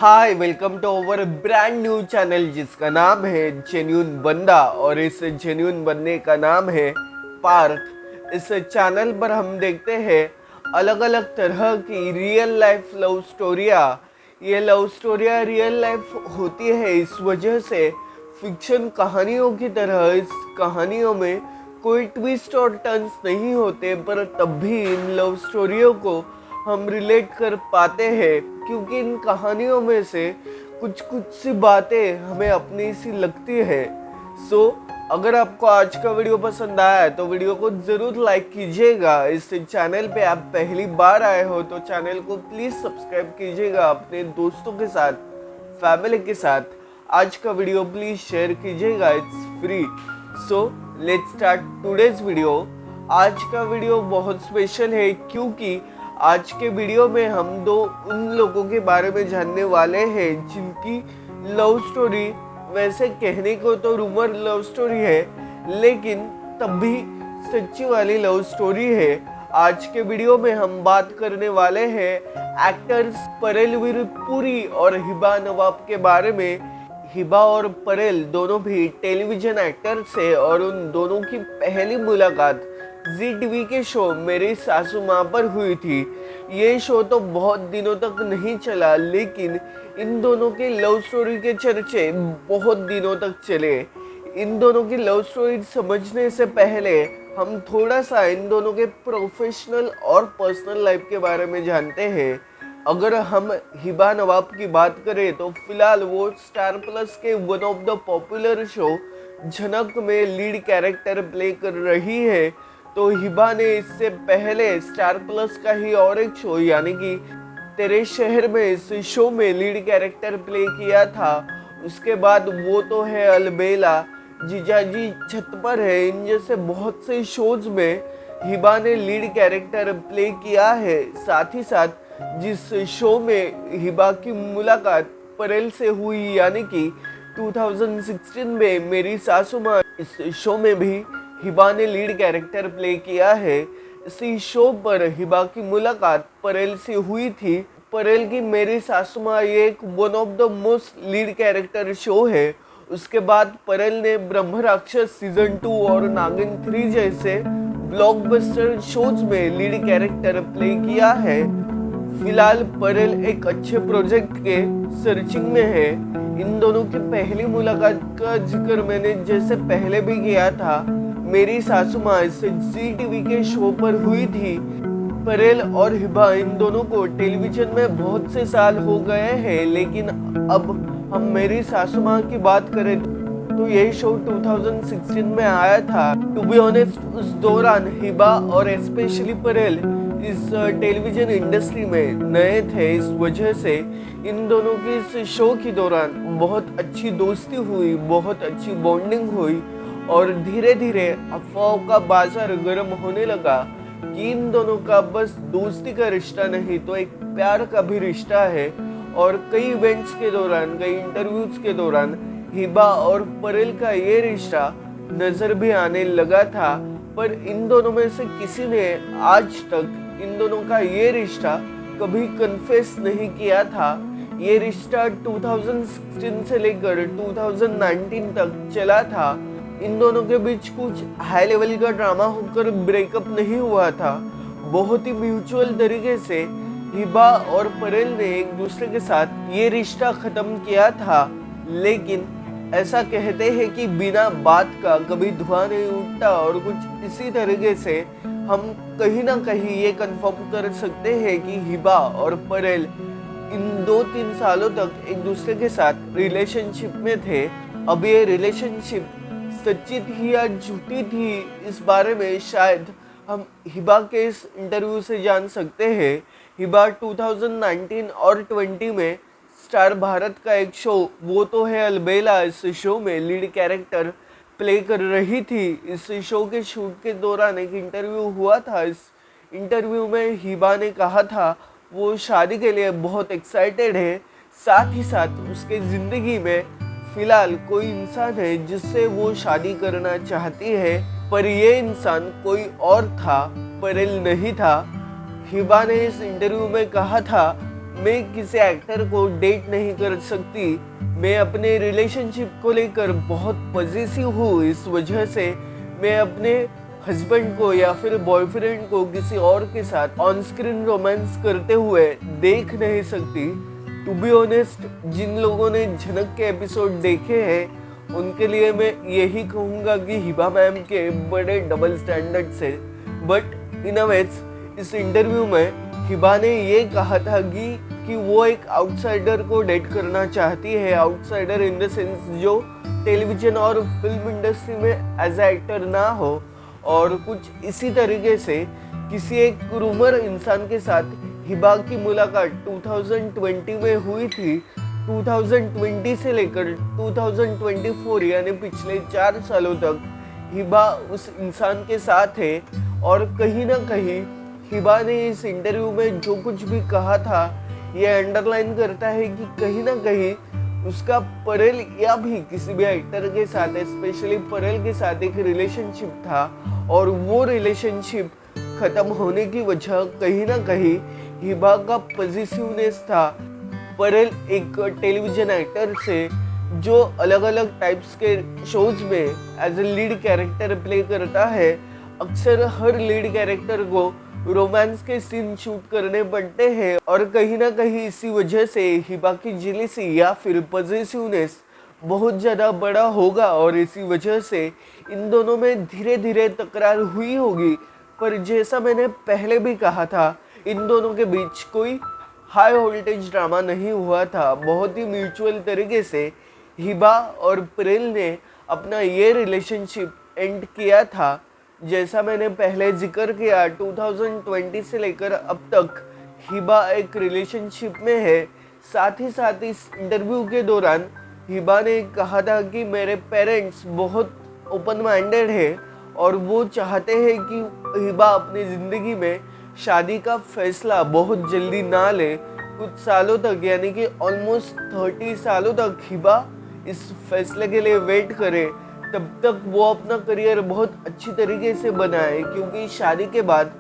Hi welcome to our brand new channel जिसका नाम है जेन्यून बंदा और इस जेन्यून बंदे का नाम है पार्थ। इस चैनल पर हम देखते हैं अलग अलग तरह की रियल लाइफ लव स्टोरियाँ। ये लव स्टोरियाँ रियल लाइफ होती है, इस वजह से फिक्शन कहानियों की तरह इस कहानियों में कोई ट्विस्ट और टर्न्स नहीं होते, पर तब भी इन लव स्टोरियों को हम रिलेट कर पाते हैं क्योंकि इन कहानियों में से कुछ कुछ सी बातें हमें अपनी सी लगती है। अगर आपको आज का वीडियो पसंद आया है तो वीडियो को ज़रूर लाइक कीजिएगा। इस चैनल पे आप पहली बार आए हो तो चैनल को प्लीज़ सब्सक्राइब कीजिएगा अपने दोस्तों के साथ, फैमिली के साथ। आज का वीडियो प्लीज़ शेयर कीजिएगा, it's free. Let's start today's video. आज का वीडियो बहुत स्पेशल है क्योंकि आज के वीडियो में हम दो उन लोगों के बारे में जानने वाले हैं जिनकी लव स्टोरी वैसे कहने को तो रूमर लव स्टोरी है, लेकिन तब भी सच्ची वाली लव स्टोरी है। आज के वीडियो में हम बात करने वाले हैं एक्टर्स परेलवीर पुरी और हिबा नवाब के बारे में। हिबा और परेल दोनों भी टेलीविजन एक्टर्स हैं और उन दोनों की पहली मुलाकात जी टीवी के शो मेरी सासू माँ पर हुई थी। ये शो तो बहुत दिनों तक नहीं चला, लेकिन इन दोनों के लव स्टोरी के चर्चे बहुत दिनों तक चले। इन दोनों की लव स्टोरी समझने से पहले हम थोड़ा सा इन दोनों के प्रोफेशनल और पर्सनल लाइफ के बारे में जानते हैं। अगर हम हिबा नवाब की बात करें तो फिलहाल वो स्टार प्लस के one of the popular show झनक में लीड कैरेक्टर प्ले कर रही है। तो हिबा ने इससे पहले स्टार प्लस का ही और एक शो यानी कि तेरे शहर में इस शो में लीड कैरेक्टर प्ले किया था। उसके बाद वो तो है अलबेला, जीजाजी छत पर है, इन जैसे बहुत से शोज में हिबा ने लीड कैरेक्टर प्ले किया है। साथ ही साथ जिस शो में हिबा की मुलाकात परेल से हुई यानी कि 2016 में मेरी सासू माँ, इस शो में भी हिबा ने लीड कैरेक्टर प्ले किया है। इसी शो पर हिबा की मुलाकात परेल से हुई थी। परेल की मेरी सासू माँ ये एक one of the most lead character show है। उसके बाद परेल ने ब्रह्म राक्षस सीजन 2 और नागिन 3 जैसे ब्लॉकबस्टर शोज में लीड कैरेक्टर प्ले किया है। फिलहाल परेल एक अच्छे प्रोजेक्ट के सर्चिंग में है। इन दोनों की पहली मुलाकात का जिक्र मैंने जैसे पहले भी किया था, मेरी सासू माँ से जी टीवी के शो पर हुई थी। परेल और हिबा इन दोनों को टेलीविजन में बहुत से साल हो गए हैं, लेकिन अब हम मेरी सासू माँ की बात करें तो यही शो 2016 में आया था। टू बी ऑनेस्ट उस दौरान हिबा और स्पेशली परेल इस टेलीविजन इंडस्ट्री में नए थे, इस वजह से इन दोनों की इस शो के दौरान बहुत अच्छी दोस्ती हुई, बहुत अच्छी बॉन्डिंग हुई और धीरे धीरे अफवाहों का बाजार गर्म होने लगा कि इन दोनों का बस दोस्ती का रिश्ता नहीं तो एक प्यार का भी रिश्ता है। और कई इवेंट्स के दौरान, कई इंटरव्यूज के दौरान हिबा और परेल का ये रिश्ता नजर भी आने लगा था, पर इन दोनों में से किसी ने आज तक इन दोनों का ये रिश्ता कभी कन्फेस नहीं किया था। ये रिश्ता 2016 से लेकर 2019 तक चला था। इन दोनों के बीच कुछ हाई लेवल का ड्रामा होकर ब्रेकअप नहीं हुआ था। बहुत ही म्यूचुअल तरीके से हिबा और परेल ने एक दूसरे के साथ ये रिश्ता खत्म किया था, लेकिन ऐसा कहते हैं कि बिना बात का कभी धुआं नहीं उठता और कुछ इसी तरीके से हम कहीं ना कहीं ये कंफर्म कर सकते हैं कि हिबा और परेल इन 2-3 सालों तक एक दूसरे के साथ रिलेशनशिप में थे। अब ये रिलेशनशिप सच्ची थी या झूठी थी, इस बारे में शायद हम हिबा के इस इंटरव्यू से जान सकते हैं। हिबा 2019 और 20 में स्टार भारत का एक शो वो तो है अलबेला, इस शो में लीड कैरेक्टर प्ले कर रही थी। इस शो के शूट के दौरान एक इंटरव्यू हुआ था। इस इंटरव्यू में हिबा ने कहा था वो शादी के लिए बहुत एक्साइटेड है, साथ ही साथ उसके ज़िंदगी में फिलहाल कोई इंसान है जिससे वो शादी करना चाहती है, पर ये इंसान कोई और था, परेल नहीं था। हिबा ने इस इंटरव्यू में कहा था मैं किसी एक्टर को डेट नहीं कर सकती। मैं अपने रिलेशनशिप को लेकर बहुत पॉजिटिव हूँ, इस वजह से मैं अपने हस्बैंड को या फिर बॉयफ्रेंड को किसी और के साथ ऑन स्क्रीन रोमांस करते हुए देख नहीं सकती। टू बी ऑनेस्ट, जिन लोगों ने झनक के एपिसोड देखे हैं उनके लिए मैं यही कहूँगा कि हिबा मैम के बड़े डबल स्टैंडर्ड से। बट इन अ वेज इस इंटरव्यू में हिबा ने ये कहा था कि वो एक आउटसाइडर को डेट करना चाहती है। आउटसाइडर इन द सेंस जो टेलीविजन और फिल्म इंडस्ट्री में एज ए एक्टर ना हो, और कुछ इसी तरीके से किसी एक रूमर इंसान के साथ हिबा की मुलाकात 2020 में हुई थी। 2020 से लेकर 2024 यानी पिछले 4 सालों तक हिबा उस इंसान के साथ है। और कहीं ना कहीं हिबा ने इस इंटरव्यू में जो कुछ भी कहा था ये अंडरलाइन करता है कि कहीं ना कहीं उसका परेल या भी किसी भी एक्टर के साथ, स्पेशली परेल के साथ एक रिलेशनशिप था, और वो रिलेशनशिप खत्म होने की वजह कहीं ना कहीं हिबा का पॉजिटिवनेस था। परेल एक टेलीविजन एक्टर से जो अलग अलग टाइप्स के शोज में as a lead character play करता है। अक्सर हर लीड कैरेक्टर को रोमांस के सीन शूट करने पड़ते हैं, और कहीं ना कहीं इसी वजह से हिबा की जेलसी या फिर पॉजिटिवनेस बहुत ज़्यादा बड़ा होगा, और इसी वजह से इन दोनों में धीरे धीरे तकरार हुई होगी। पर जैसा मैंने पहले भी कहा था, इन दोनों के बीच कोई हाई वोल्टेज ड्रामा नहीं हुआ था। बहुत ही म्यूचुअल तरीके से हिबा और परेल ने अपना ये रिलेशनशिप एंड किया था। जैसा मैंने पहले जिक्र किया, 2020 से लेकर अब तक हिबा एक रिलेशनशिप में है। साथ ही साथ इस इंटरव्यू के दौरान हिबा ने कहा था कि मेरे पेरेंट्स बहुत ओपन माइंडेड है और वो चाहते हैं कि हिबा अपनी ज़िंदगी में शादी का फैसला बहुत जल्दी ना ले। कुछ सालों तक यानी कि ऑलमोस्ट 30 सालों तक हिबा इस फैसले के लिए वेट करे, तब तक वो अपना करियर बहुत अच्छी तरीके से बनाए। क्योंकि शादी के बाद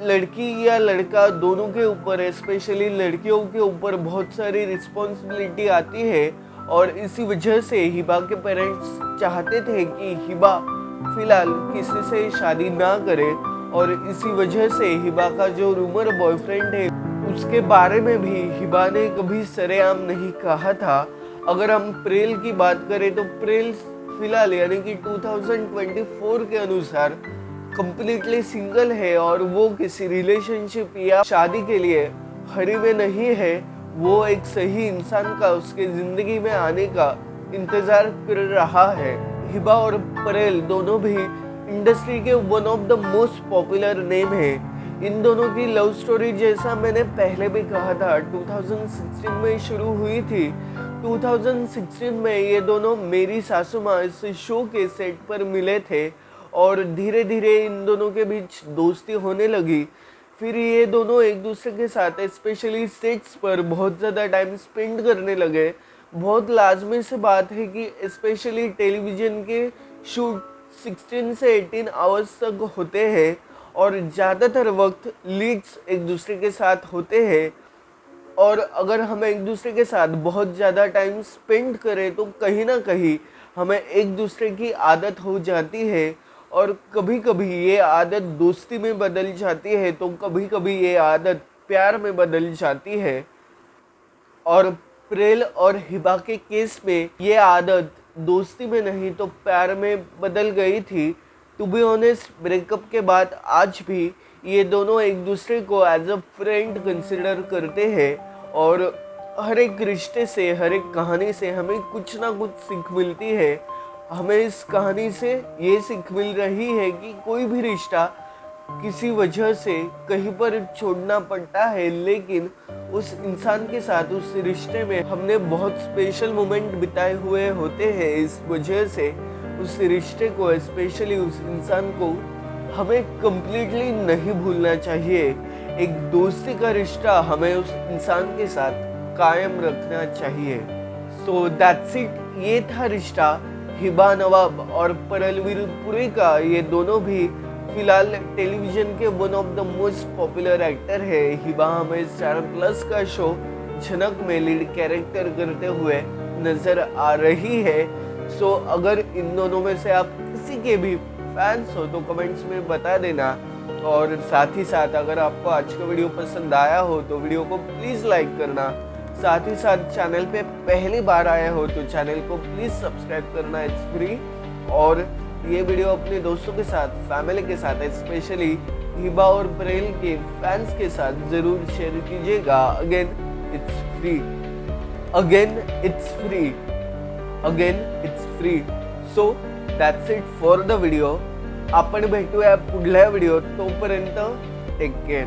लड़की या लड़का दोनों के ऊपर, स्पेशली लड़कियों के ऊपर बहुत सारी रिस्पॉन्सिबिलिटी आती है, और इसी वजह से हिबा के पेरेंट्स चाहते थे कि हिबा फिलहाल किसी से शादी ना करे। और इसी वजह से हिबा का जो रूमर बॉयफ्रेंड है उसके बारे में भी हिबा ने कभी सरेआम नहीं कहा था। अगर हम परेल की बात करें तो परेल फिलहाल यानी कि 2024 के अनुसार कंप्लीटली सिंगल है, और वो किसी रिलेशनशिप या शादी के लिए हरी में नहीं है। वो एक सही इंसान का उसके ज़िंदगी में आने का इंतज़ार कर रहा है। हिबा और परेल दोनों भी इंडस्ट्री के one of the most popular name है। इन दोनों की लव स्टोरी, जैसा मैंने पहले भी कहा था, 2016 में शुरू हुई थी। 2016 में ये दोनों मेरी सासू माँ इस शो के सेट पर मिले थे, और धीरे धीरे इन दोनों के बीच दोस्ती होने लगी। फिर ये दोनों एक दूसरे के साथ स्पेशली सेट्स पर बहुत ज़्यादा टाइम स्पेंड करने लगे। बहुत लाजमी सी बात है कि स्पेशली टेलीविज़न के शूट 16 से 18 आवर्स तक होते हैं, और ज़्यादातर वक्त लीड्स एक दूसरे के साथ होते हैं। और अगर हम एक दूसरे के साथ बहुत ज़्यादा टाइम स्पेंड करें तो कहीं ना कहीं हमें एक दूसरे की आदत हो जाती है, और कभी कभी ये आदत दोस्ती में बदल जाती है, तो कभी कभी ये आदत प्यार में बदल जाती है। और परेल और हिबा के केस में ये आदत दोस्ती में नहीं तो प्यार में बदल गई थी। टू बी ऑनेस्ट, ब्रेकअप के बाद आज भी ये दोनों एक दूसरे को एज अ फ्रेंड कंसिडर करते हैं, और हर एक रिश्ते से, हर एक कहानी से हमें कुछ ना कुछ सीख मिलती है। हमें इस कहानी से ये सीख मिल रही है कि कोई भी रिश्ता किसी वजह से कहीं पर छोड़ना पड़ता है, लेकिन उस इंसान के साथ उस रिश्ते में हमने बहुत स्पेशल मोमेंट बिताए हुए होते हैं। इस वजह से उस रिश्ते को, स्पेशली उस इंसान को हमें कंप्लीटली नहीं भूलना चाहिए। एक दोस्ती का रिश्ता हमें उस इंसान के साथ कायम रखना चाहिए। So that's it. ये था रिश्ता हिबा नवाब और परेल वीरपुरी का। ये दोनों भी फिलहाल टेलीविजन के one of the most popular actor है हिबा हमें स्टार प्लस का शो झनक में लीड कैरेक्टर करते हुए नजर आ रही है। सो अगर इन दोनों में से आप किसी के भी फैंस हो तो कमेंट्स में बता देना, और साथ ही साथ अगर आपको आज का वीडियो पसंद आया हो तो वीडियो को प्लीज़ लाइक करना। साथ ही साथ चैनल पे पहली बार आए हो तो चैनल को प्लीज़ सब्सक्राइब करना, इट्स फ्री। और ये वीडियो अपने दोस्तों के साथ, फैमिली के साथ, स्पेशली हिबा और प्रेल के फैंस के साथ ज़रूर शेयर कीजिएगा। Again it's free, again it's free, again it's free. So that's it for the video. आपण भेटूया पुढल्या व्हिडिओ, तोपर्यंत टेक केअर।